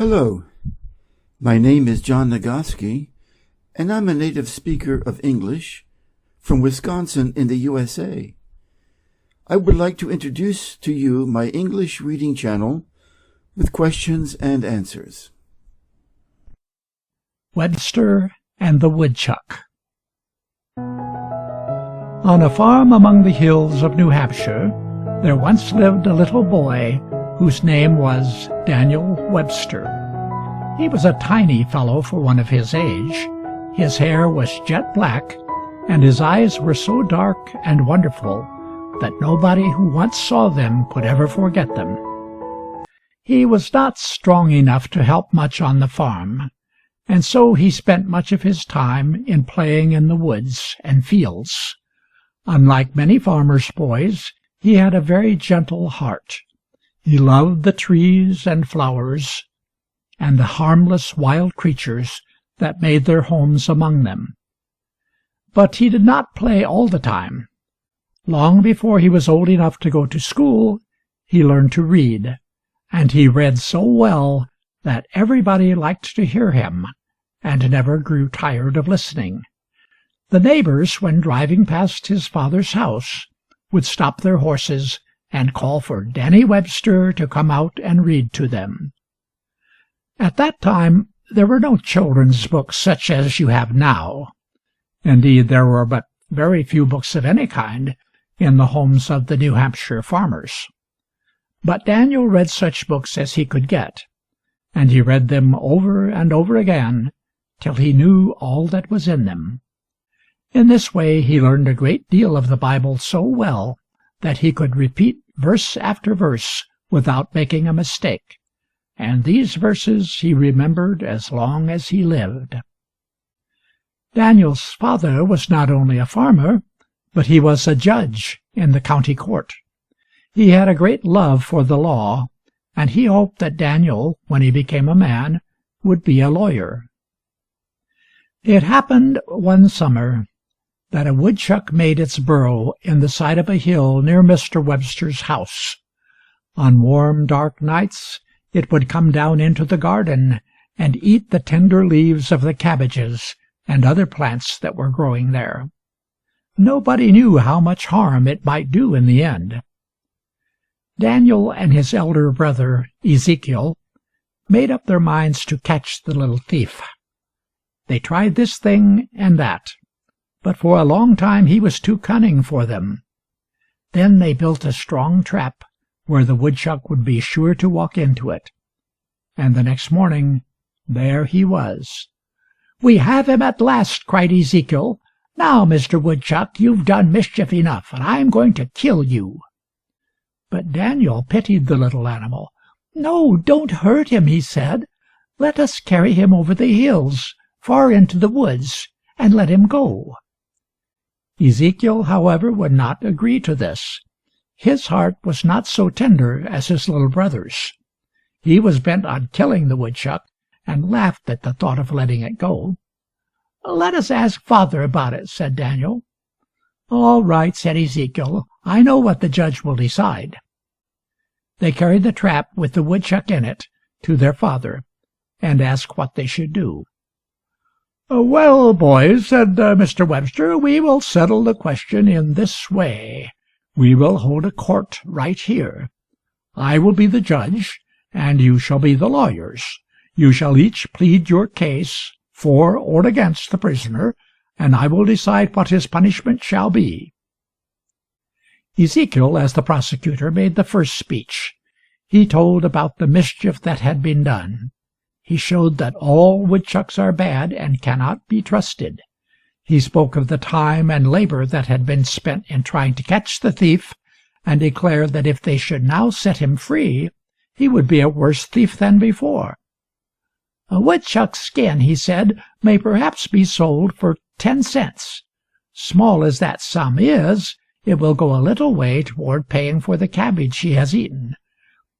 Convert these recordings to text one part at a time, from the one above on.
Hello, my name is John Nagoski, and I'm a native speaker of English from Wisconsin in the USA. I would like to introduce to you my English reading channel with questions and answers. Webster and the Woodchuck. On a farm among the hills of New Hampshire, there once lived a little boy whose name was Daniel Webster. He was a tiny fellow for one of his age. His hair was jet black, and his eyes were so dark and wonderful that nobody who once saw them could ever forget them. He was not strong enough to help much on the farm, and so he spent much of his time in playing in the woods and fields. Unlike many farmers' boys, he had a very gentle heart. He loved the trees and flowers and the harmless wild creatures that made their homes among them. But he did not play all the time. Long before he was old enough to go to school, he learned to read, and he read so well that everybody liked to hear him, and never grew tired of listening. The neighbors, when driving past his father's house, would stop their horses and call for Danny Webster to come out and read to them. At that time there were no children's books such as you have now. Indeed, there were but very few books of any kind in the homes of the New Hampshire farmers. But Daniel read such books as he could get, and he read them over and over again till he knew all that was in them. In this way he learned a great deal of the Bible so well that he could repeat verse after verse without making a mistake, and these verses he remembered as long as he lived. Daniel's father was not only a farmer, but he was a judge in the county court. He had a great love for the law, and he hoped that Daniel, when he became a man, would be a lawyer. It happened one summer that a woodchuck made its burrow in the side of a hill near Mr. Webster's house. On warm, dark nights it would come down into the garden and eat the tender leaves of the cabbages and other plants that were growing there. Nobody knew how much harm it might do in the end. Daniel and his elder brother, Ezekiel, made up their minds to catch the little thief. They tried this thing and that, but for a long time he was too cunning for them. Then they built a strong trap where the woodchuck would be sure to walk into it. And the next morning there he was. "We have him at last," cried Ezekiel. "Now, Mr. Woodchuck, you've done mischief enough, and I'm going to kill you." But Daniel pitied the little animal. "No, don't hurt him," he said. "Let us carry him over the hills, far into the woods, and let him go." Ezekiel, however, would not agree to this. His heart was not so tender as his little brother's. He was bent on killing the woodchuck, and laughed at the thought of letting it go. "Let us ask Father about it," said Daniel. "All right," said Ezekiel. "I know what the judge will decide." They carried the trap with the woodchuck in it to their father, and asked what they should do. "Well, boys," said Mr. Webster, "we will settle the question in this way. We will hold a court right here. I will be the judge, and you shall be the lawyers. You shall each plead your case for or against the prisoner, and I will decide what his punishment shall be." Ezekiel, as the prosecutor, made the first speech. He told about the mischief that had been done. He showed that all woodchucks are bad and cannot be trusted. He spoke of the time and labor that had been spent in trying to catch the thief, and declared that if they should now set him free, he would be a worse thief than before. "A woodchuck's skin," he said, "may perhaps be sold for 10 cents. Small as that sum is, it will go a little way toward paying for the cabbage he has eaten.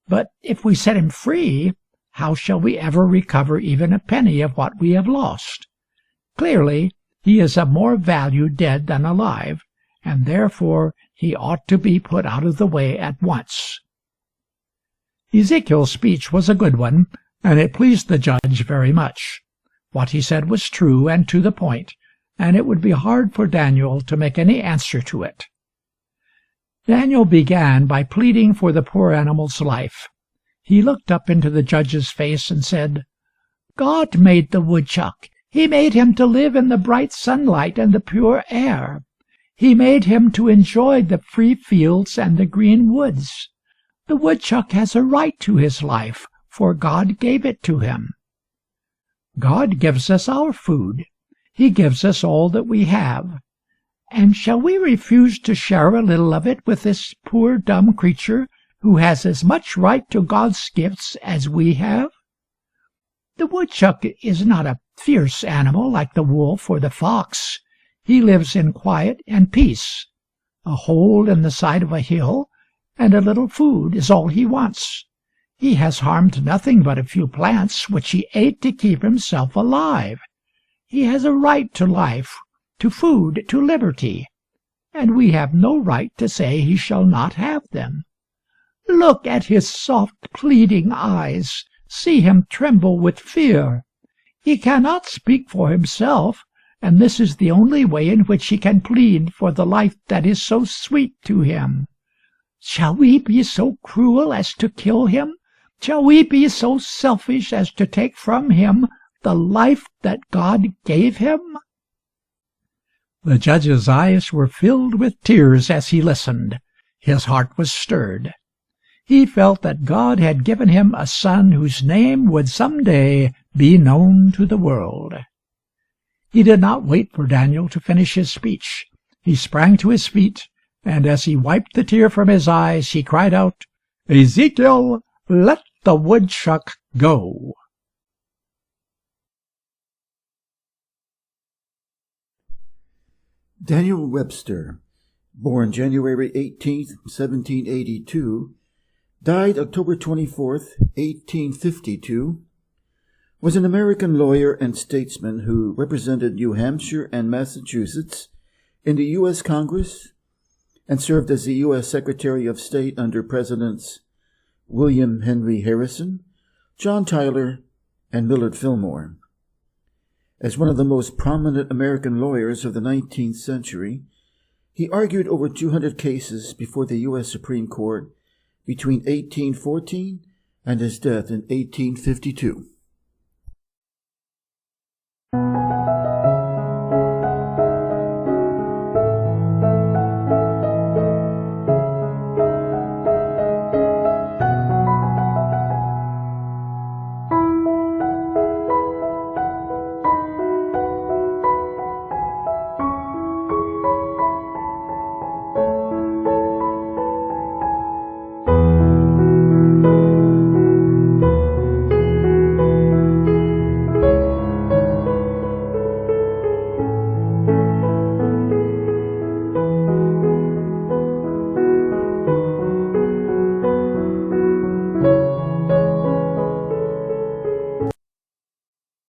But if we set him free, how shall we ever recover even a penny of what we have lost? Clearly, he is of more value dead than alive, and therefore he ought to be put out of the way at once." Ezekiel's speech was a good one, and it pleased the judge very much. What he said was true and to the point, and it would be hard for Daniel to make any answer to it. Daniel began by pleading for the poor animal's life. He looked up into the judge's face and said, "God made the woodchuck. He made him to live in the bright sunlight and the pure air. He made him to enjoy the free fields and the green woods. The woodchuck has a right to his life, for God gave it to him. God gives us our food. He gives us all that we have. And shall we refuse to share a little of it with this poor dumb creature who has as much right to God's gifts as we have? The woodchuck is not a fierce animal like the wolf or the fox. He lives in quiet and peace. A hole in the side of a hill and a little food is all he wants. He has harmed nothing but a few plants which he ate to keep himself alive. He has a right to life, to food, to liberty, and we have no right to say he shall not have them. Look at his soft, pleading eyes. See him tremble with fear. He cannot speak for himself, and this is the only way in which he can plead for the life that is so sweet to him. Shall we be so cruel as to kill him? Shall we be so selfish as to take from him the life that God gave him?" The judge's eyes were filled with tears as he listened. His heart was stirred. He felt that God had given him a son whose name would some day be known to the world. He did not wait for Daniel to finish his speech. He sprang to his feet, and as he wiped the tear from his eyes, he cried out, "Ezekiel, let the woodchuck go." Daniel Webster, born January 18, 1782, died October 24, 1852, was an American lawyer and statesman who represented New Hampshire and Massachusetts in the U.S. Congress and served as the U.S. Secretary of State under Presidents William Henry Harrison, John Tyler, and Millard Fillmore. As one of the most prominent American lawyers of the 19th century, he argued over 200 cases before the U.S. Supreme Court between 1814 and his death in 1852.